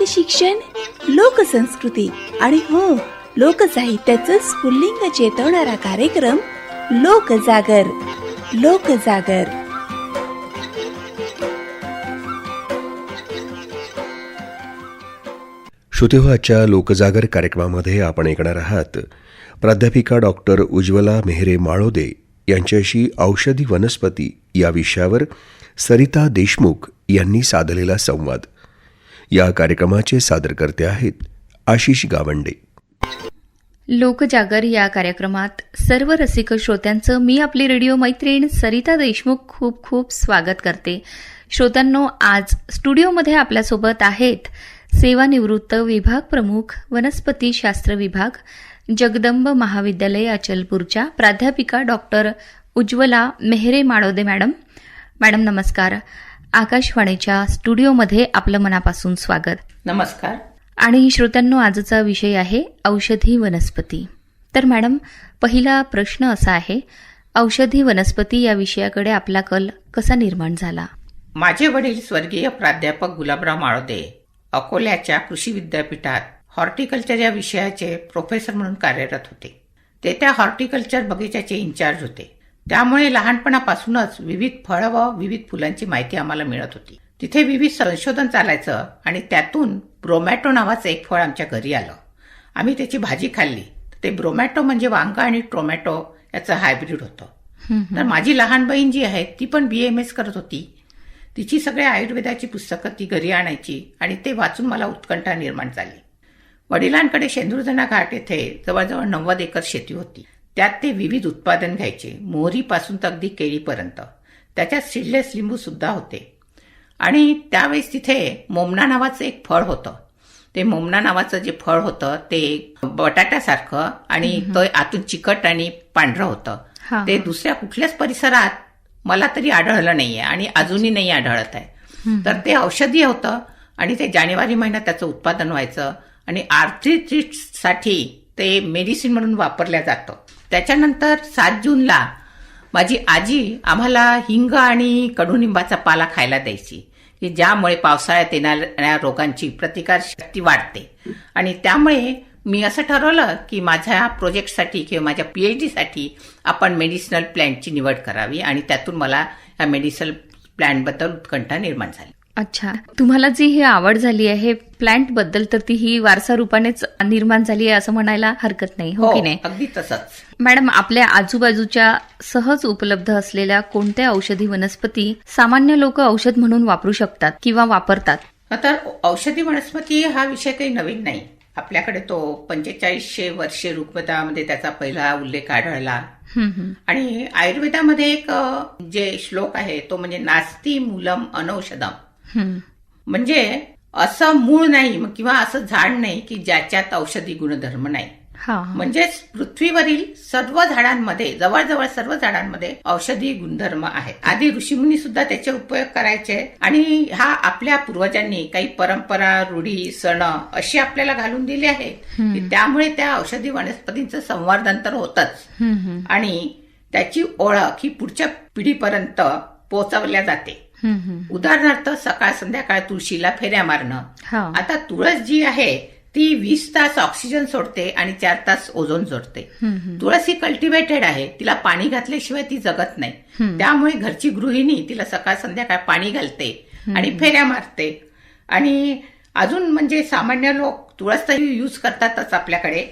लोकशिक्षण, लोकसंस्कृती आणि हो लोकसाहित्याचं स्फुल्लिंग चेतवणारा कार्यक्रम लोकजागर. लोकजागर श्रोतेहो, आजच्या लोकजागर कार्यक्रमामध्ये आपण ऐकणार आहात प्राध्यापिका डॉक्टर उज्ज्वला मेहरे माळोदे यांच्याशी औषधी वनस्पती या विषयावर सरिता देशमुख यांनी साधलेला संवाद. या कार्यक्रमाचे सादरकर्ते आहेत आशिष गावंडे. लोकजागर या कार्यक्रमात सर्व रसिक श्रोत्यांचं मी आपली रेडिओ मैत्रीण सरिता देशमुख खूप खूप स्वागत करते. श्रोत्यांनो, आज स्टुडिओमध्ये आपल्यासोबत आहेत सेवानिवृत्त विभाग प्रमुख वनस्पती शास्त्र विभाग, जगदंब महाविद्यालय अचलपूरच्या प्राध्यापिका doctor Ujjwala Mehre Malode madam. Madam नमस्कार. आकाशवाणीच्या स्टुडिओमध्ये आपलं मनापासून स्वागत. नमस्कार. आणि श्रोत्यांनो, आजचा विषय आहे औषधी वनस्पती. तर मॅडम, पहिला प्रश्न असा आहे, औषधी वनस्पती या विषयाकडे आपला कल कसा निर्माण झाला? माझे वडील स्वर्गीय प्राध्यापक गुलाबराव माळोदे अकोल्याच्या कृषी विद्यापीठात हॉर्टिकल्चर या विषयाचे प्रोफेसर म्हणून कार्यरत होते. ते त्या हॉर्टिकल्चर बगीच्याचे इन्चार्ज होते. त्यामुळे लहानपणापासूनच विविध फळं व विविध फुलांची माहिती आम्हाला मिळत होती. तिथे विविध संशोधन चालायचं आणि त्यातून ब्रोमॅटो नावाचं एक फळ आमच्या घरी आलं. आम्ही त्याची भाजी खाल्ली. ते ब्रोमॅटो म्हणजे वांगा आणि टोमॅटो याचं हायब्रिड होतं. तर माझी लहान बहीण जी आहे ती पण BMS करत होती. तिची सगळ्या आयुर्वेदाची पुस्तकं ती घरी आणायची आणि ते वाचून मला उत्कंठा निर्माण झाली. वडिलांकडे शेंदुरजना घाट येथे जवळजवळ 90 एकर शेती होती. त्यात ते विविध उत्पादन घ्यायचे, मोहरीपासून तर अगदी केळीपर्यंत. त्याच्यात सीडलेस लिंबू सुद्धा होते. आणि त्यावेळेस तिथे मोमना नावाचं एक फळ होतं. ते मोमना नावाचं जे फळ होतं ते बटाट्यासारखं आणि तो आतून चिकट आणि पांढरं होतं. ते दुसऱ्या कुठल्याच परिसरात मला तरी आढळलं नाहीये आणि अजूनही नाही आढळत आहे. तर ते औषधी होतं आणि ते जानेवारी महिन्यात त्याचं उत्पादन व्हायचं आणि आर्थ्रायटिससाठी ते मेडिसिन म्हणून वापरल्या जातं. त्याच्यानंतर 7 जूनला माझी आजी आम्हाला हिंग आणि कडुनिंबाचा पाला खायला द्यायची, की ज्यामुळे पावसाळ्यात येणाऱ्या रोगांची प्रतिकारशक्ती वाढते. आणि त्यामुळे मी असं ठरवलं की माझ्या प्रोजेक्टसाठी किंवा माझ्या PhD साठी आपण मेडिसिनल प्लॅन्टची निवड करावी आणि त्यातून मला या मेडिसिनल प्लॅन्टबद्दल उत्कंठा निर्माण झाली. अच्छा, तुम्हाला जी ही आवड झाली आहे प्लांट बद्दल, तर ती ही वारसा रूपानेच निर्माण झाली आहे असं म्हणायला हरकत नाही, हो की नाही? अगदी तसंच. मॅडम, आपल्या आजूबाजूच्या सहज उपलब्ध असलेल्या कोणत्या औषधी वनस्पती सामान्य लोक औषध म्हणून वापरू शकतात किंवा वापरतात? आता औषधी वनस्पती हा विषय काही नवीन नाही. आपल्याकडे तो 4500 वर्षे ऋग्वेदामध्ये त्याचा पहिला उल्लेख आढळला. आणि आयुर्वेदामध्ये एक जे श्लोक आहे तो म्हणजे नास्ति मूलम अनौषधम, म्हणजे असं मूळ नाही किंवा असं झाड नाही की ज्याच्यात औषधी गुणधर्म नाही. म्हणजेच पृथ्वीवरील सर्व झाडांमध्ये, जवळजवळ सर्व झाडांमध्ये औषधी गुणधर्म आहेत. आधी ऋषीमुनी सुद्धा त्याचे उपयोग करायचे आणि हा आपल्या पूर्वजांनी काही परंपरा, रूढी, सण अशी आपल्याला घालून दिली आहेत की त्यामुळे त्या औषधी वनस्पतींचं संवर्धन तर होतच आणि त्याची ओळख ही पुढच्या पिढीपर्यंत पोहोचवल्या जाते. उदाहरणार्थ सकाळ संध्याकाळ तुळशीला फेऱ्या मारणं. आता तुळस जी आहे ती 20 तास ऑक्सिजन सोडते आणि 4 तास ओझोन सोडते. तुळस ही कल्टिवेटेड आहे, तिला पाणी घातल्याशिवाय ती जगत नाही. त्यामुळे घरची गृहिणी तिला सकाळ संध्याकाळ पाणी घालते आणि फेऱ्या मारते. आणि अजून म्हणजे सामान्य लोक तुळस तर यूज करतातच आपल्याकडे,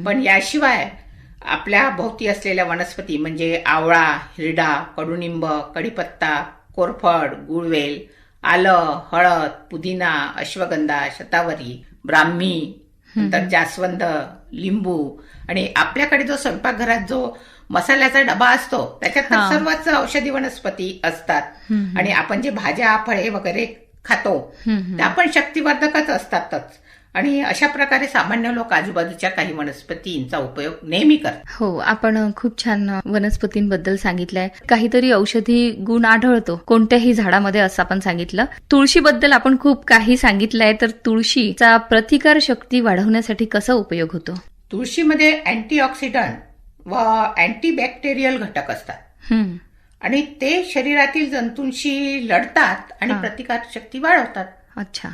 पण याशिवाय आपल्या भोवती असलेल्या वनस्पती म्हणजे आवळा, हिरडा, कडुनिंब, कडीपत्ता, कोरफड, गुळवेल, आलं, हळद, पुदिना, अश्वगंधा, शतावरी, ब्राह्मी, नंतर जास्वंद, लिंबू आणि आपल्याकडे जो स्वयंपाकघरात जो मसाल्याचा डबा असतो त्याच्यात तर सर्वच औषधी वनस्पती असतात. आणि आपण जे भाज्या, फळे वगैरे खातो त्या पण शक्तिवर्धकच असतातच. आणि अशा प्रकारे सामान्य लोक आजूबाजूच्या काही वनस्पतींचा उपयोग नेहमी करतात. हो, आपण खूप छान वनस्पतींबद्दल सांगितलंय. काहीतरी औषधी गुण आढळतो कोणत्याही झाडामध्ये असं आपण सांगितलं. तुळशीबद्दल आपण खूप काही सांगितलंय, तर तुळशीचा प्रतिकार शक्ती वाढवण्यासाठी कसा उपयोग होतो? तुळशीमध्ये अँटीऑक्सिडंट व अँटीबॅक्टेरियल घटक असतात आणि ते शरीरातील जंतूंशी लढतात आणि प्रतिकार शक्ती वाढवतात. अच्छा.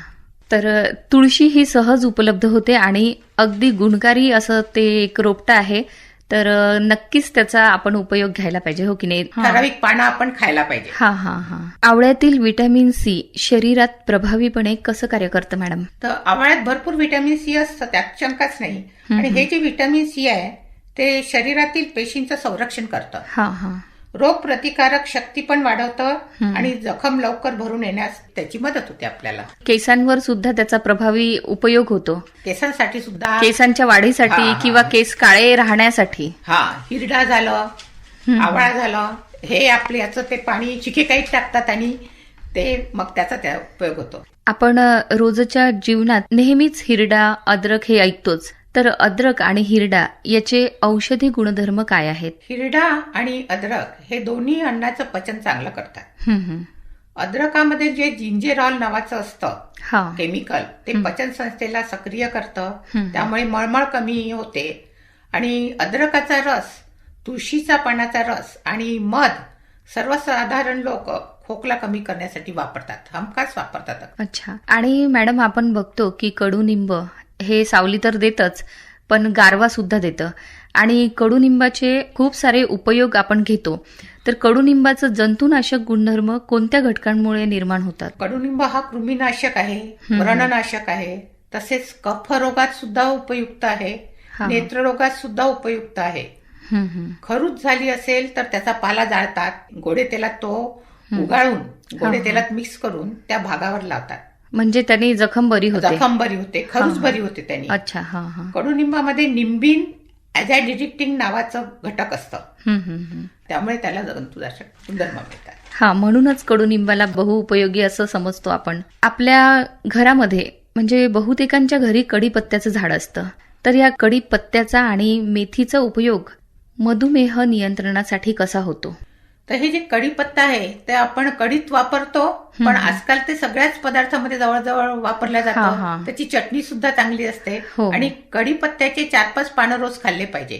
तर तुळशी ही सहज उपलब्ध होते आणि अगदी गुणकारी असं ते एक रोपटं आहे. तर नक्कीच त्याचा आपण उपयोग घ्यायला पाहिजे, हो की नाही? ठराविक पानं आपण खायला पाहिजे. हा हा हा. आवळ्यातील व्हिटॅमिन सी शरीरात प्रभावीपणे कसं कार्य करतं मॅडम? तर आवळ्यात भरपूर व्हिटॅमिन सी असतं, त्यात शंकाच नाही. आणि हे जे व्हिटॅमिन सी आहे ते शरीरातील पेशींचं संरक्षण करतं, हा हा. रोग प्रतिकारक शक्ती पण वाढवतं आणि जखम लवकर भरून येण्यास त्याची मदत होते आपल्याला. केसांवर सुद्धा त्याचा प्रभावी उपयोग होतो, केसांसाठी सुद्धा, केसांच्या वाढीसाठी हा. किंवा केस काळे राहण्यासाठी. हा, हिरडा झालं, आवळा झालं, हे आपले याचं ते पाणी शिकेकाईत टाकतात आणि ते मग त्याचा त्या उपयोग होतो. आपण रोजच्या जीवनात नेहमीच हिरडा, अद्रक हे ऐकतोच. तर अद्रक आणि हिरडा याचे औषधी गुणधर्म काय आहेत? हिरडा आणि अद्रक हे दोन्ही अन्नाचं पचन चांगलं करतात. हम्म. अद्रकामध्ये जे जिंजेरॉल नावाचं असतं हा. केमिकल, ते पचन संस्थेला सक्रिय करतं, त्यामुळे मळमळ कमी होते. आणि अद्रकाचा रस, तुळशीचा पानाचा रस आणि मध सर्वसाधारण लोक खोकला कमी करण्यासाठी वापरतात, हमखास वापरतात. अच्छा. आणि मॅडम आपण बघतो की कडुनिंब हे सावली तर देतच, पण गारवा सुद्धा देतं. आणि कडुनिंबाचे खूप सारे उपयोग आपण घेतो. तर कडुनिंबाचं जंतुनाशक गुणधर्म कोणत्या घटकांमुळे निर्माण होतात? कडुनिंब हा कृमीनाशक आहे, व्रणनाशक आहे, तसेच कफरोगात सुद्धा उपयुक्त आहे, नेत्ररोगात सुद्धा उपयुक्त आहे. खरूज झाली असेल तर त्याचा पाला जाळतात, गोडे तेलात तो उगाळून गोडे तेलात मिक्स करून त्या भागावर लावतात, म्हणजे त्यांनी जखम बरी होते. खरूज बरी होते त्यांनी. अच्छा. हा हा. कडुनिंबामध्ये निंबिन ॲझॅडिक्टिंग नावाचं घटक असतं, त्यामुळे त्याला जंतुनाशक गुणधर्म मिळतात. हा, म्हणूनच कडुनिंबाला बहुउपयोगी असं समजतो आपण. आपल्या घरामध्ये म्हणजे बहुतेकांच्या घरी कडीपत्त्याचं झाड असतं. तर या कडीपत्त्याचा आणि मेथीचा उपयोग मधुमेह नियंत्रणासाठी कसा होतो? तर हे जे कडीपत्ता आहे ते आपण कढीत वापरतो, पण आजकाल ते सगळ्याच पदार्थामध्ये जवळजवळ वापरल्या जातं. त्याची चटणी सुद्धा चांगली असते. आणि कडीपत्त्याचे 4-5 पानं रोज खाल्ले पाहिजे,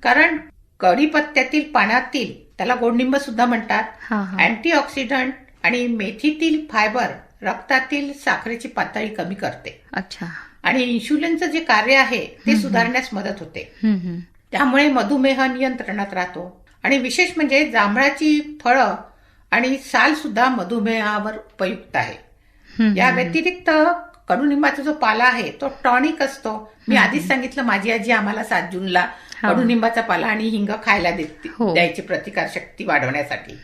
कारण कडीपत्त्यातील पानातील, त्याला गोडनिंब सुद्धा म्हणतात, अँटीऑक्सिडंट आणि मेथीतील फायबर रक्तातील साखरेची पातळी कमी करते. अच्छा. आणि इन्शुलिनचं जे कार्य आहे ते सुधारण्यास मदत होते, त्यामुळे मधुमेह नियंत्रणात राहतो. आणि विशेष म्हणजे जांभळाची फळं आणि साल सुद्धा मधुमेहावर उपयुक्त आहे. या व्यतिरिक्त कडुनिंबाचा जो पाला आहे तो टॉनिक असतो. मी आधीच सांगितलं, माझी आजी आम्हाला 7 जूनला कडुनिंबाचा पाला आणि हिंग खायला द्यायची प्रतिकार शक्ती वाढवण्यासाठी.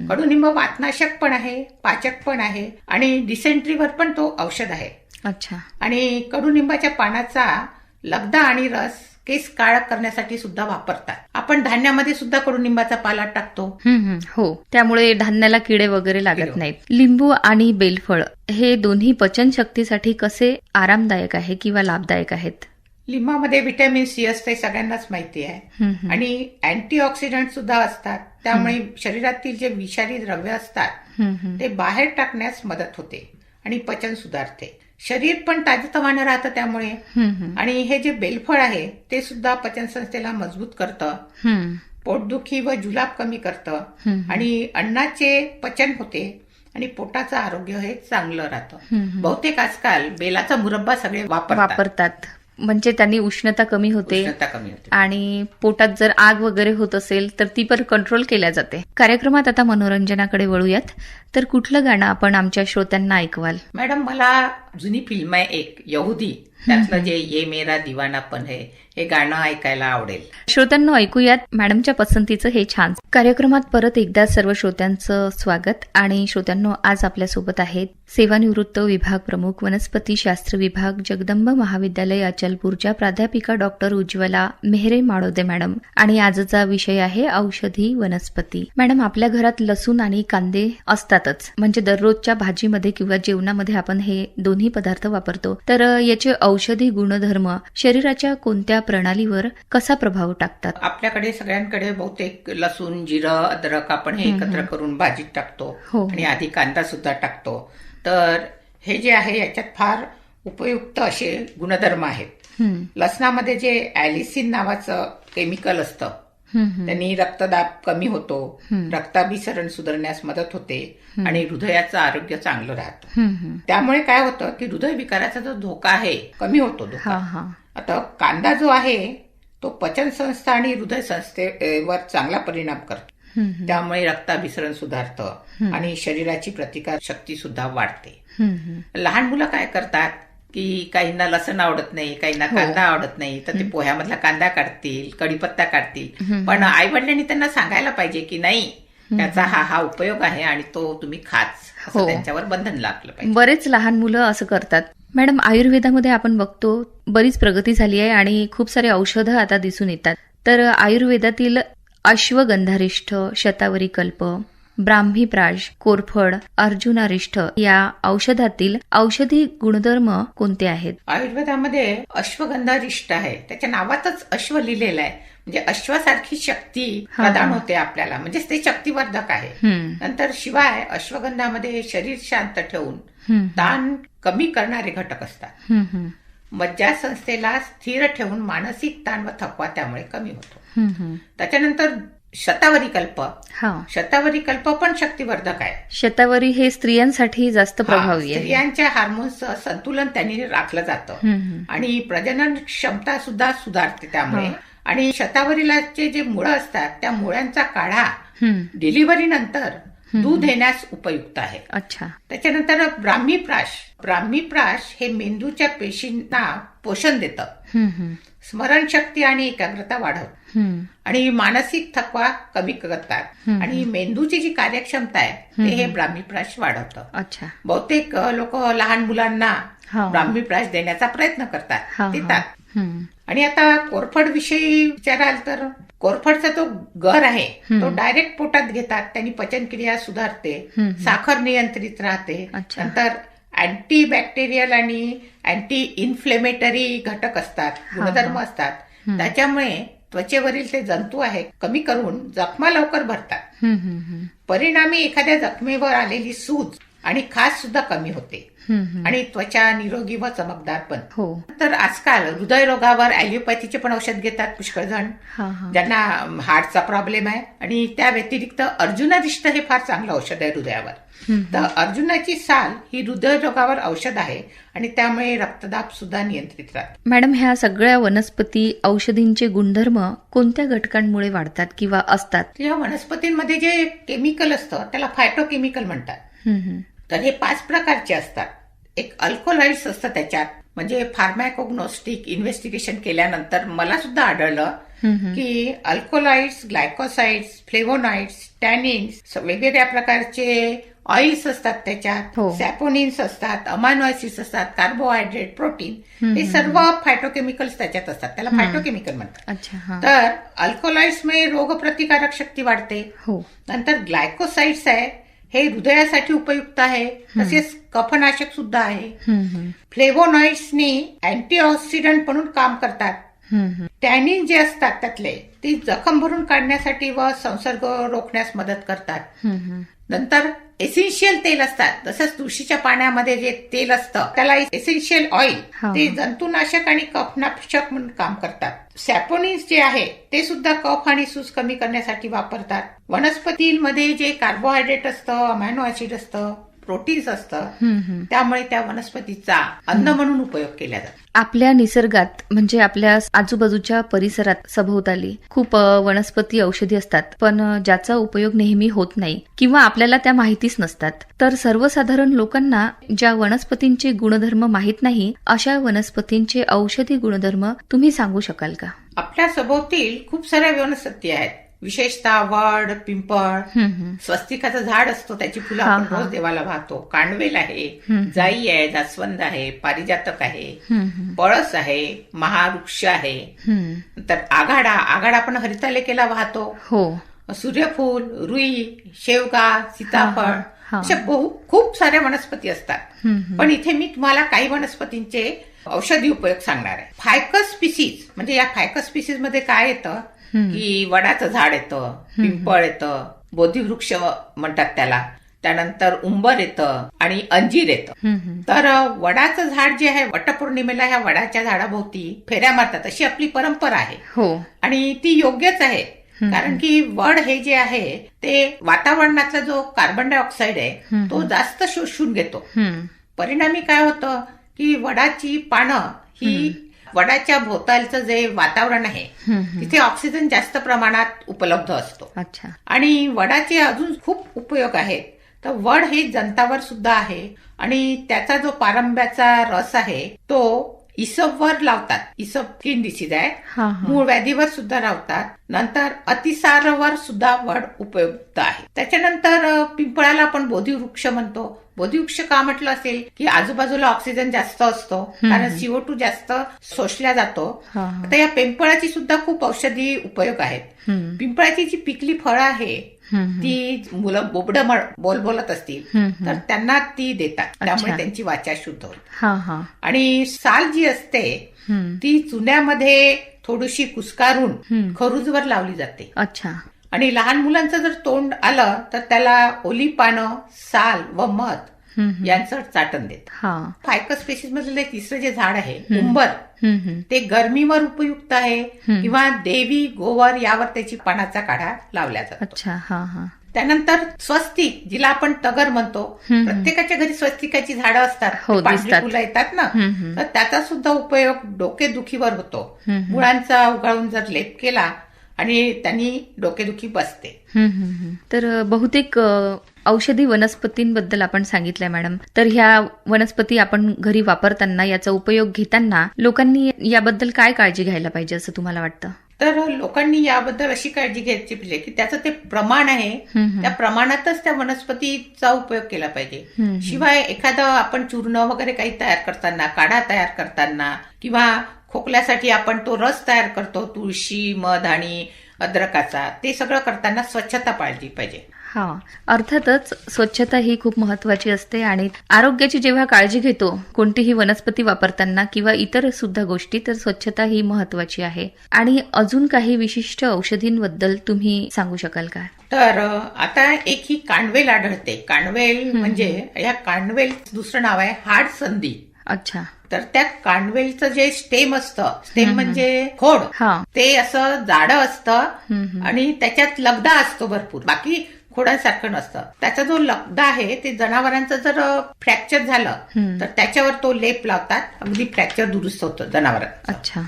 कडुनिंब वातनाशक पण आहे, पाचक पण आहे आणि डिसेंट्रीवर पण तो औषध आहे. अच्छा. आणि कडुनिंबाच्या पानाचा लगदा आणि रस केस काळा करण्यासाठी सुद्धा वापरतात. आपण धान्यामध्ये सुद्धा कडुनिंबाचा पाला टाकतो. हो, त्यामुळे धान्याला किडे वगैरे लागत नाहीत. लिंबू आणि बेलफळ हे दोन्ही पचनशक्तीसाठी कसे आरामदायक आहे किंवा लाभदायक आहेत? लिंबामध्ये व्हिटॅमिन सी असते, सगळ्यांनाच माहिती आहे. आणि अँटीऑक्सिडंट सुद्धा असतात, त्यामुळे शरीरातील जे विषारी द्रव्य असतात ते बाहेर टाकण्यास मदत होते आणि पचन सुधारते. शरीर पण ताजतवानं राहतं त्यामुळे. आणि हे जे बेलफळ आहे ते सुद्धा पचनसंस्थेला मजबूत करतं, पोटदुखी व जुलाब कमी करतं आणि अन्नाचे पचन होते आणि पोटाचं आरोग्य हे चांगलं राहतं. बहुतेक आजकाल बेलाचा मुरब्बा सगळे वापरतात, म्हणजे त्यांनी उष्णता कमी होते आणि पोटात जर आग वगैरे होत असेल तर ती पण कंट्रोल केल्या जाते. कार्यक्रमात आता मनोरंजनाकडे वळूयात. तर कुठलं गाणं आपण आमच्या श्रोत्यांना ऐकवाल? मॅडम, मला जुनी फिल्म आहे एक यहुदी, त्यातलं जे ये मेरा दिवानापन है, हे गाणं ऐकायला आवडेल. श्रोत्यांना ऐकूयात मॅडमच्या पसंतीचं हे छान. कार्यक्रमात परत एकदा सर्व श्रोत्यांचं स्वागत. आणि श्रोत्यांनो, आज आपल्यासोबत आहेत सेवानिवृत्त विभाग प्रमुख वनस्पती शास्त्र विभाग, जगदंब महाविद्यालय अचलपूरच्या प्राध्यापिका डॉक्टर उज्ज्वला मेहरे माळोदे मॅडम. आणि आजचा विषय आहे औषधी वनस्पती. मॅडम, आपल्या घरात लसूण आणि कांदे असतातच, म्हणजे दररोजच्या भाजीमध्ये किंवा जेवणामध्ये आपण हे दोन्ही पदार्थ वापरतो. तर याचे औषधी गुणधर्म शरीराच्या कोणत्या प्रणालीवर कसा प्रभाव टाकतात? आपल्याकडे सगळ्यांकडे बहुतेक लसूण, जिरं, अद्रक आपण हे एकत्र करून भाजीत टाकतो आणि आधी कांदा सुद्धा टाकतो. तर हे जे आहे याच्यात फार उपयुक्त असे गुणधर्म आहेत. लसणामध्ये जे ॲलिसिन नावाचं केमिकल असतं त्यांनी रक्तदाब कमी होतो, रक्ताभिसरण सुधारण्यास मदत होते आणि हृदयाचं आरोग्य चांगलं राहतं. त्यामुळे काय होतं की हृदयविकाराचा जो धोका आहे कमी होतो धोका. आता कांदा जो आहे तो पचन संस्था आणि हृदय संस्थेवर चांगला परिणाम करतो. त्यामुळे रक्ताभिसरण सुधारतं आणि शरीराची प्रतिकार शक्ती सुद्धा वाढते. लहान मुलं काय करतात की काहींना लसण आवडत नाही, काहींना कांदा आवडत नाही, तर ते पोह्यामधला कांदा काढतील, कढीपत्ता काढतील. पण आई वडिलांनी त्यांना सांगायला पाहिजे की नाही, त्याचा हा उपयोग आहे आणि तो तुम्ही खाच, असं त्यांच्यावर बंधन लागलं पाहिजे. बरेच लहान मुलं असं करतात. मॅडम, आयुर्वेदामध्ये आपण बघतो बरीच प्रगती झाली आहे आणि खूप सारे औषधं आता दिसून येतात. तर आयुर्वेदातील अश्वगंधारिष्ठ, शतावरी कल्प, ब्राह्मीप्राश, कोरफड, अर्जुनारिष्ठ या औषधातील औषधी गुणधर्म कोणते आहेत? आयुर्वेदामध्ये अश्वगंधारिष्ठ आहे, त्याच्या नावातच अश्व लिहिलेलं आहे, म्हणजे अश्वासारखी शक्ती प्रदान होते आपल्याला, म्हणजेच ते शक्तिवर्धक आहे. नंतर शिवाय अश्वगंधामध्ये शरीर शांत ठेवून ताण कमी करणारे घटक असतात. मज्जासंस्थेला स्थिर ठेवून मानसिक ताण व थकवा त्यामुळे कमी होतो. त्याच्यानंतर शतावरी कल्प. शतावरी कल्प पण शक्तिवर्धक आहे. शतावरी हे स्त्रियांसाठी जास्त प्रभावी आहे. स्त्रियांच्या हार्मोन्सचं संतुलन त्यांनी राखलं जातं आणि प्रजनन क्षमता सुद्धा सुधारते त्यामुळे. आणि शतावरीला जे मुळं असतात त्या मुळ्यांचा काढा डिलिव्हरी नंतर दूध येण्यास उपयुक्त आहे. अच्छा. त्याच्यानंतर ब्राह्मीप्राश हे मेंदूच्या पेशींना पोषण देतं, स्मरणशक्ती आणि एकाग्रता वाढवतं आणि मानसिक थकवा कमी करतात आणि मेंदूची जी कार्यक्षमता आहे ते हे ब्राह्मीप्राश वाढवतं. अच्छा. बहुतेक लोक लहान मुलांना ब्राह्मीप्राश देण्याचा प्रयत्न करतात, देतात. आणि आता कोरफड विषयी विचाराल तर कोरफडचा तो गर आहे तो डायरेक्ट पोटात घेतात, त्यांनी पचनक्रिया सुधारते, साखर नियंत्रित राहते. नंतर अँटी बॅक्टेरियल आणि अँटी इन्फ्लेमेटरी घटक असतात, गुणधर्म असतात, त्याच्यामुळे त्वचेवरील ते जंतू आहे कमी करून जखमा लवकर भरतात. परिणामी एखाद्या जखमेवर आलेली सूज आणि खाज सुद्धा कमी होते आणि त्वचा निरोगी व चमकदार पण. तर आजकाल हृदयरोगावर ॲलिओपॅथीचे पण औषध घेतात पुष्कळ जण, ज्यांना हार्टचा प्रॉब्लेम आहे. आणि त्या व्यतिरिक्त अर्जुनारिष्ठ हे फार चांगलं औषध आहे हृदयावर. तर अर्जुनाची साल ही हृदयरोगावर औषध आहे आणि त्यामुळे रक्तदाब सुद्धा नियंत्रित राहतो. मॅडम, ह्या सगळ्या वनस्पती औषधींचे गुणधर्म कोणत्या घटकांमुळे वाढतात किंवा असतात? या वनस्पतींमध्ये जे केमिकल असतं त्याला फायटोकेमिकल म्हणतात. तर हे 5 प्रकारचे असतात. एक अल्कोलॉइड्स असतं त्याच्यात, म्हणजे फार्मॅकोग्नोस्टिक इन्व्हेस्टिगेशन केल्यानंतर मला सुद्धा आढळलं की अल्कोलॉइड्स, ग्लायकोसाइड्स, फ्लेवोनॉइड्स, टॅनिन्स, वेगवेगळ्या प्रकारचे ऑइल्स असतात त्याच्यात, सॅपोनिन्स असतात, अमायनो ऍसिड्स असतात, कार्बोहायड्रेट, प्रोटीन, हे सर्व फायटोकेमिकल्स त्याच्यात असतात, त्याला फायटोकेमिकल म्हणतात. तर अल्कोलॉइड्समुळे रोगप्रतिकारक शक्ती वाढते. नंतर ग्लायकोसाइड्स आहे, हे हृदयासाठी उपयुक्त आहे, तसेच कफनाशक सुद्धा आहे. फ्लेवोनॉइड्सनी अँटीऑक्सिडंट म्हणून काम करतात. टॅनिन जे असतात त्यातले ते जखम भरून काढण्यासाठी व संसर्ग रोखण्यास मदत करतात. नंतर एसेन्शियल तेल असतात, जसं तुळशीच्या पाण्यामध्ये जे तेल असतं त्याला एसेन्शियल ऑइल, ते जंतुनाशक आणि कफनाशक म्हणून काम करतात. सॅपोनिन्स जे आहे ते सुद्धा कफ आणि सूज कमी करण्यासाठी वापरतात. वनस्पतींमध्ये जे कार्बोहायड्रेट असतं, अमायनो ऍसिड असतं, प्रोटीन्स असतं, त्यामुळे त्या वनस्पतीचा अन्न म्हणून उपयोग केला जातो. आपल्या निसर्गात म्हणजे आपल्या आजूबाजूच्या परिसरात सभोवताली खूप वनस्पती औषधी असतात, पण ज्याचा उपयोग नेहमी होत नाही किंवा आपल्याला त्या माहितीच नसतात. तर सर्वसाधारण लोकांना ज्या वनस्पतींचे गुणधर्म माहीत नाही अशा वनस्पतींचे औषधी गुणधर्म तुम्ही सांगू शकाल का? आपल्या सभोवतील खूप साऱ्या वनस्पती आहेत, विशेषतः वड, पिंपळ, स्वस्तिकाचं झाड असतो, त्याची फुलं आपण रोज देवाला वाहतो, कांडवेल आहे, जाई आहे, जास्वंद आहे, पारिजातक आहे, पळस आहे, महावृक्ष आहे. तर आघाडा आपण हरितालिकेला वाहतो, सूर्यफूल, रुई, शेवगा, सीताफळ, अशा खूप साऱ्या वनस्पती असतात. पण इथे मी तुम्हाला काही वनस्पतींचे औषधी उपयोग सांगणार आहे. फायकस स्पीसीज, म्हणजे या फायकस स्पीसीज मध्ये काय येतं की वडाचं झाड येतं, पिंपळ येतं, बोधिवृक्ष म्हणतात त्याला, त्यानंतर उंबर येतं आणि अंजीर येतं. तर वडाचं झाड जे आहे, वटपौर्णिमेला ह्या वडाच्या झाडाभोवती फेऱ्या मारतात, अशी आपली परंपरा आहे आणि ती योग्यच आहे. कारण की वड हे जे आहे ते वातावरणातला जो कार्बन डायऑक्साईड आहे तो जास्त शोषून घेतो. परिणामी काय होतं की वडाची पानं ही वडाच्या भोवतालचं जे वातावरण आहे तिथे ऑक्सिजन जास्त प्रमाणात उपलब्ध असतो. अच्छा. आणि वडाचे अजून खूप उपयोग आहेत. तर वड हे जंतावर सुद्धा आहे आणि त्याचा जो पारंब्याचा रस आहे तो इसबवर लावतात. इसब स्किन डिसीज आहे, मूळ व्याधीवर सुद्धा लावतात. नंतर अतिसारावर सुद्धा वड उपयुक्त आहे. त्याच्यानंतर पिंपळाला आपण बोधिवृक्ष म्हणतो. बोधिवृक्ष का म्हटलं असेल की आजूबाजूला ऑक्सिजन जास्त असतो कारण CO2 जास्त शोषला जातो. आता या पिंपळाची सुद्धा खूप औषधी उपयोग आहेत. पिंपळाची जी पिकली फळं आहे ती मुलं बोबडं बोलत असतील तर त्यांना ती देतात, त्यामुळे त्यांची वाचा शुद्ध होते. आणि साल जी असते ती चुन्यामध्ये थोडीशी कुस्कारून खरूजवर लावली जाते. अच्छा. आणि लहान मुलांचं जर तोंड आलं तर त्याला ओली पानं, साल व मध यांचं चाटण देत. फायकस स्पेसिस मधलं तिसरं जे झाड आहे उंबर, ते गरमीवर उपयुक्त आहे किंवा देवी गोवर यावर त्याची पानाचा काढा लावला जातो. अच्छा. त्यानंतर स्वस्तिक, जिला आपण तगर म्हणतो, प्रत्येकाच्या घरी स्वस्तिकाची झाडं असतात, पांढरी फुलं येतात ना, तर त्याचा सुद्धा उपयोग डोकेदुखीवर होतो. मुळांचा उगाळून जर लेप केला आणि त्यांनी डोकेदुखी बसते. तर बहुतेक औषधी वनस्पतींबद्दल आपण सांगितलंय मॅडम. तर ह्या वनस्पती आपण घरी वापरताना, याचा उपयोग घेताना लोकांनी याबद्दल काय काळजी घ्यायला पाहिजे असं तुम्हाला वाटतं? तर लोकांनी याबद्दल अशी काळजी घ्यायची पाहिजे की त्याचं ते प्रमाण आहे त्या प्रमाणातच त्या वनस्पतीचा उपयोग केला पाहिजे. शिवाय एखादं आपण चूर्ण वगैरे काही तयार करताना, काढा तयार करताना किंवा खोकल्यासाठी आपण तो रस तयार करतो तुळशी, मध आणि अद्रकाचा, ते सगळं करताना स्वच्छता पाळली पाहिजे. अर्थातच स्वच्छता ही खूप महत्वाची असते आणि आरोग्याची जेव्हा काळजी घेतो कोणतीही वनस्पती वापरताना किंवा इतर सुद्धा गोष्टी, तर स्वच्छता ही महत्वाची आहे. आणि अजून काही विशिष्ट औषधींबद्दल तुम्ही सांगू शकाल का? तर आता एक ही कांडवेल आढळते. कांडवेल म्हणजे या कांडवेल दुसरं नाव आहे हाड संधी. अच्छा. तर त्या कांडवेलचं जे स्टेम असतं, स्टेम म्हणजे खोड, ते असं जाडं असतं आणि त्याच्यात लगदा असतो भरपूर, बाकी खोडांसारखं नसतं. त्याचा जो लगदा आहे ते जनावरांचं जर फ्रॅक्चर झालं तर त्याच्यावर तो लेप लावतात, अगदी फ्रॅक्चर दुरुस्त होतं जनावरांचं. अच्छा.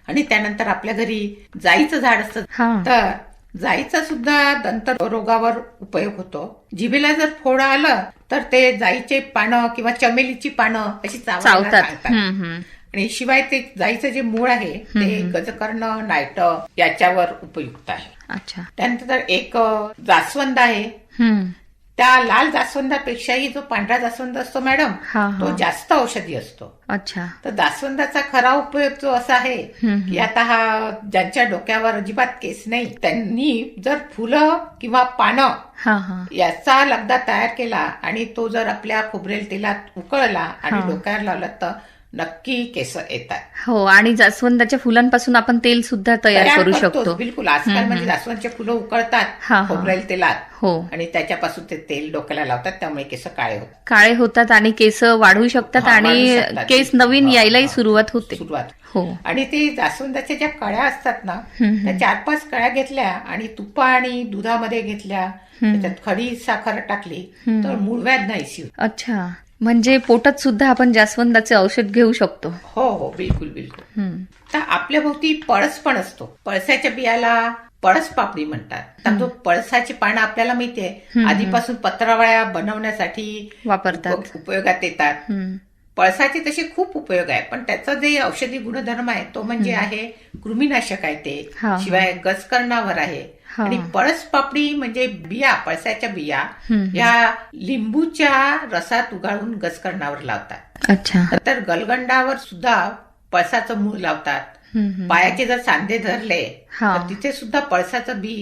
आणि त्यानंतर आपल्या घरी जाईचं झाड असतं, तर जाईचा सुद्धा दंत रोगावर उपयोग होतो. जिभेला जर फोड आलं तर ते जाईचे पानं किंवा चमेलीची पानं अशी चावतात. आणि शिवाय ते जाईचं जे मूळ आहे ते गजकर्ण, नायट याच्यावर उपयुक्त आहे. अच्छा. त्यानंतर एक जास्वंद आहे. त्या लाल जास्वंदापेक्षाही जो पांढरा जास्वंद असतो मॅडम, तो जास्त औषधी असतो. अच्छा. तर जास्वंदाचा खरा उपयोग जो असा आहे की आता हा ज्यांच्या डोक्यावर अजिबात केस नाही त्यांनी जर फुलं किंवा पानं याचा लगदा तयार केला आणि तो जर आपल्या खोबरेल तेलात उकळला आणि डोक्यावर लावला तर नक्की केस येतात. हो. आणि जास्वंदाच्या फुलांपासून आपण तेल सुद्धा तयार करू शकतो. बिलकुल. आजकाल म्हणजे जास्वंदाचे फुलं उकळतात खोबरेल तेलात आणि त्याच्यापासून ते तेल डोक्याला लावतात, त्यामुळे केस काळे होतात आणि केस वाढू शकतात आणि केस नवीन यायलाही सुरुवात होते. हो. आणि ते जास्वंदाच्या ज्या कळ्या असतात ना, त्या 4-5 कळ्या घेतल्या आणि तुपा आणि दुधामध्ये घेतल्या, त्याच्यात खडी साखर टाकली तर मूळव्याध नाहीशी. अच्छा. म्हणजे पोटात सुद्धा आपण जास्वंदाचे औषध घेऊ शकतो. हो, बिलकुल. तर आपल्या भोवती पळस पण असतो. पळसाच्या बियाला पळस पापडी म्हणतात. तर जो पळसाची पानं आपल्याला माहितीये आधीपासून पत्रावळ्या बनवण्यासाठी वापरतात, उपयोगात येतात. पळसाचे तसे खूप उपयोग आहे, पण त्याचा जे औषधी गुणधर्म आहे तो म्हणजे आहे कृमीनाशक आहे ते, शिवाय गजकरणावर आहे. आणि पळस पापडी म्हणजे बिया, पळसाच्या बिया या लिंबूच्या रसात उगाळून गजकरणावर लावतात. अच्छा. तर गलगंडावर सुद्धा पळसाचं मूळ लावतात. पायाचे जर सांधे धरले तर तिथे सुद्धा पळसाचं बी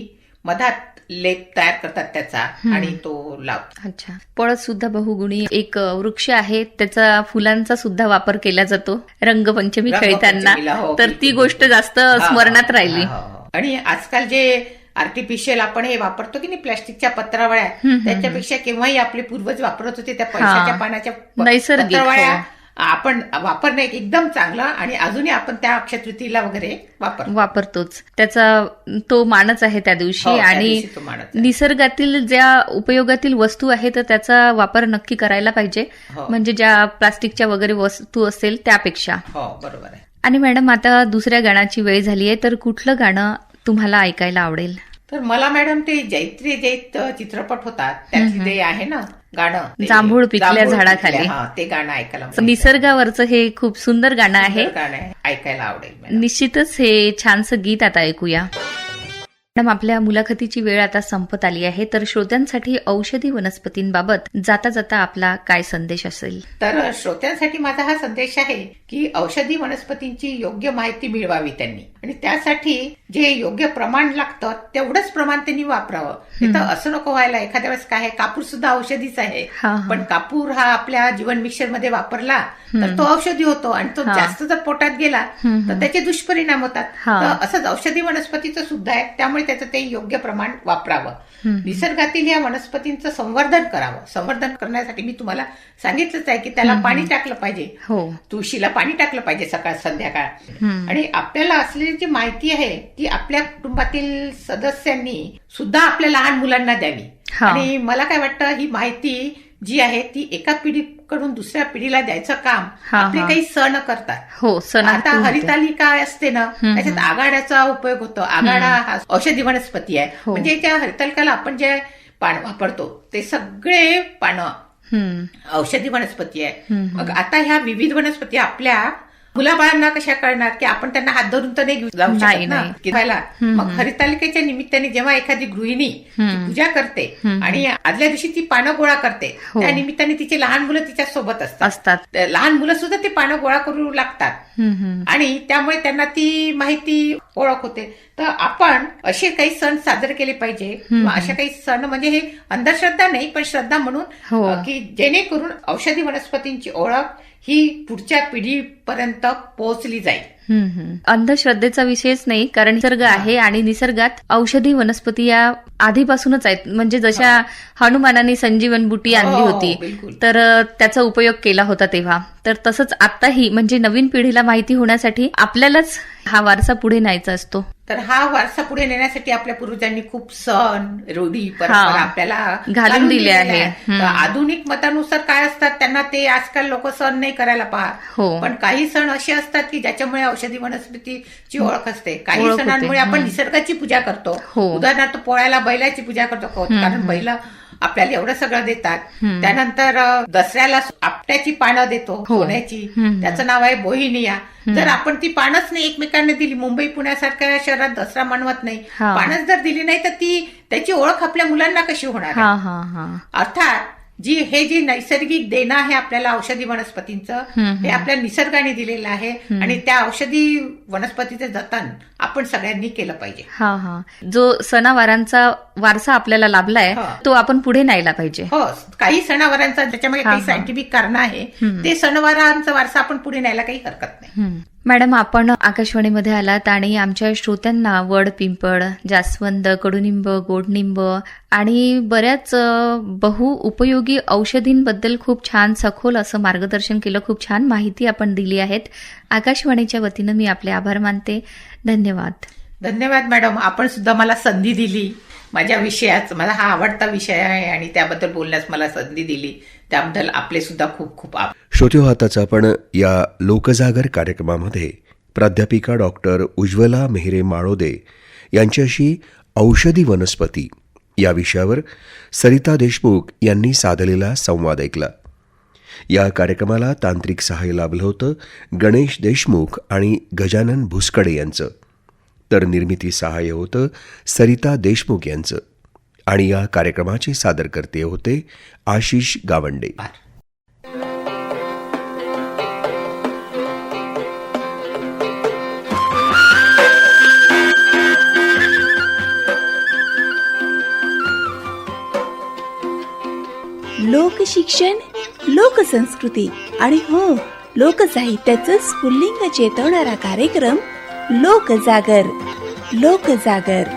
मधात लेप तयार करतात त्याचा आणि तो लावतात. अच्छा. पळस सुद्धा बहुगुणी एक वृक्ष आहे, त्याचा फुलांचा सुद्धा वापर केला जातो रंगपंचमी खेळताना, तर ती गोष्ट जास्त स्मरणात राहिली. आणि आजकाल जे आर्टिफिशियल आपण हे वापरतो की नाही प्लॅस्टिकच्या पत्रावळ्या, त्याच्यापेक्षा केव्हाही आपले पूर्वज वापरत होते त्या पळसाच्या पानाच्या नैसर्गिक पत्रावळ्या आपण वापरणं एक एकदम चांगलं आणि अजूनही आपण त्या अक्षय तृतीयेला वगैरे वापरतोच. त्याचा तो मानच आहे त्या दिवशी. हो, त्या आणि दिवशी तो मानच आहे. निसर्गातील ज्या उपयोगातील वस्तू आहेत तर त्याचा वापर नक्की करायला पाहिजे. हो. म्हणजे ज्या प्लास्टिकच्या वगैरे वस्तू असेल त्यापेक्षा. हो, बरोबर आहे. आणि मॅडम आता दुसऱ्या गाण्याची वेळ झाली आहे, तर कुठलं गाणं तुम्हाला ऐकायला आवडेल? तर मला मॅडम ते जैत्री जैत चित्रपट होता त्यातली ते आहे ना गाणं, ते जांभूळ पिकल्या जांभूळ झाडाखाली. पिकल्या, हा, ते गाणं ऐकायला मला निसर्गावरचं हे खूप सुंदर गाणं आहे. गाणं आहे, ऐकायला आवडेल मॅडम. निश्चितच हे छानसं गीत आता ऐकूया. मॅडम, आपल्या मुलाखतीची वेळ आता संपत आली आहे, तर श्रोत्यांसाठी औषधी वनस्पतींबाबत जाता जाता आपला काय संदेश असेल? तर श्रोत्यांसाठी माझा हा संदेश आहे की औषधी वनस्पतींची योग्य माहिती मिळवावी त्यांनी, आणि त्यासाठी जे योग्य प्रमाण लागतं तेवढंच प्रमाण त्यांनी वापरावं. नाही तर असं नको व्हायला, एखाद्या वेळेस काय आहे, कापूर सुद्धा औषधीच आहे, पण कापूर हा आपल्या जीवन मिक्सर मध्ये वापरला तर तो औषधी होतो, आणि तो जास्त जर पोटात गेला तर त्याचे दुष्परिणाम होतात. तर असंच औषधी वनस्पतीचं सुद्धा आहे, त्यामुळे त्याचं ते योग्य प्रमाण वापरावं. निसर्गातील या वनस्पतींचं संवर्धन करावं. संवर्धन करण्यासाठी मी तुम्हाला सांगितलंच आहे की त्याला पाणी टाकलं पाहिजे. तुळशीला पाणी टाकलं पाहिजे सकाळ संध्याकाळ. आणि आपल्याला असलेली जी माहिती आहे ती आपल्या कुटुंबातील सदस्यांनी सुद्धा आपल्या लहान मुलांना द्यावी. आणि मला काय वाटतं, ही माहिती जी आहे ती एका पिढीकडून दुसऱ्या पिढीला द्यायचं काम आपले काही सण करतात. हो, सण. आता हरितालिका असते ना, त्याच्यात आघाड्याचा उपयोग होतो. आघाडा हा औषधी वनस्पती आहे. म्हणजे त्या हरितालिकाला आपण जे पान वापरतो ते सगळे पानं औषधी वनस्पती आहे. मग आता ह्या विविध वनस्पती आपल्या मुलाबाळांना कशा कळणार की आपण त्यांना हात धरून तर नाही जाऊ शकत ना किंवा. मग हरितालिकेच्या निमित्ताने जेव्हा एखादी गृहिणी पूजा करते आणि आदल्या दिवशी ती पानं गोळा करते, त्या निमित्ताने तिचे लहान मुलं तिच्या सोबत असतात. लहान मुलं सुद्धा ते पानं गोळा करू लागतात आणि त्यामुळे त्यांना ती माहिती ओळख होते. तर आपण असे काही सण साजरे केले पाहिजे, किंवा अशा काही सण म्हणजे हे अंधश्रद्धा नाही पण श्रद्धा म्हणून, की जेणेकरून औषधी वनस्पतींची ओळख ही पुढच्या पिढीपर्यंत पोहोचली जाईल. अंधश्रद्धेचा विषयच नाही, कारण निसर्ग आहे आणि निसर्गात औषधी वनस्पती या आधीपासूनच आहेत. म्हणजे जशा हनुमानाने संजीवन बुटी आणली होती तर त्याचा उपयोग केला होता तेव्हा, तर तसंच आताही म्हणजे नवीन पिढीला माहिती होण्यासाठी आपल्यालाच हा वारसा पुढे न्यायचा असतो. तर हा वारसा पुढे नेण्यासाठी आपल्या पूर्वजांनी खूप सण, रूढी, परंपरा आपल्याला घालून दिले आहे. आधुनिक मतानुसार काय असतात त्यांना ते आजकाल लोक सण नाही करायला पाहत, पण काही सण असे असतात की ज्याच्यामुळे औषधी वनस्पतीची ओळख असते. काही सणांमुळे आपण निसर्गाची पूजा करतो. उदाहरणार्थ पोळ्याला बैलाची पूजा करतो, कारण बैल आपल्याला एवढं सगळं देतात. त्यानंतर दसऱ्याला आपट्याची पानं देतो सोन्याची, त्याचं नाव आहे बोहिनिया. जर आपण ती पानच नाही एकमेकांना दिली, मुंबई पुण्यासारख्या शहरात दसरा मनवत नाही, पानच जर दिली नाही तर ती त्याची ओळख आपल्या मुलांना कशी होणार? अर्थात जी नैसर्गिक देणं आहे आपल्याला औषधी वनस्पतींचं, हे आपल्या निसर्गाने दिलेलं आहे आणि त्या औषधी वनस्पतीचं जतन आपण सगळ्यांनी केलं पाहिजे. जो सणावारांचा वारसा आपल्याला लाभलाय तो आपण पुढे न्यायला पाहिजे. हो, काही सणावारांचा ज्याच्यामध्ये काही सायंटिफिक कारण आहे, ते सणवारांचा वारसा आपण पुढे न्यायला काही हरकत नाही. मॅडम, आपण आकाशवाणीमध्ये आलात आणि आमच्या श्रोत्यांना वड, पिंपळ, जास्वंद, कडुनिंब, गोडनिंब आणि बऱ्याच बहुउपयोगी औषधींबद्दल खूप छान सखोल असं मार्गदर्शन केलं. खूप छान माहिती आपण दिली आहेत. आकाशवाणीच्या वतीनं मी आपले आभार मानते. धन्यवाद. धन्यवाद मॅडम, आपण सुद्धा मला संधी दिली. माझ्या विषयाचा, माझा हा आवडता विषय आहे आणि त्याबद्दल बोलण्यास मला संधी दिली, त्याबद्दल आपले सुद्धा खूप खूप आभार. श्रोत्यो, आताच आपण या लोकजागर कार्यक्रमामध्ये प्राध्यापिका डॉक्टर उज्ज्वला मेहरे माळोदे यांच्याशी औषधी वनस्पती या विषयावर सरिता देशमुख यांनी साधलेला संवाद ऐकला. या कार्यक्रमाला तांत्रिक सहाय्य लाभलं होतं गणेश देशमुख आणि गजानन भुसकडे यांचं, तर निर्मिती सहाय्य होतं सरिता देशमुख यांचं, आणि या कार्यक्रमाचे सादरकर्ते होते आशिष गावंडे. लोकशिक्षण, लोकसंस्कृती आणि हो, लोकसाहित्याचं स्फुल्लिंग चेतवणारा कार्यक्रम लोकजागर. लोकजागर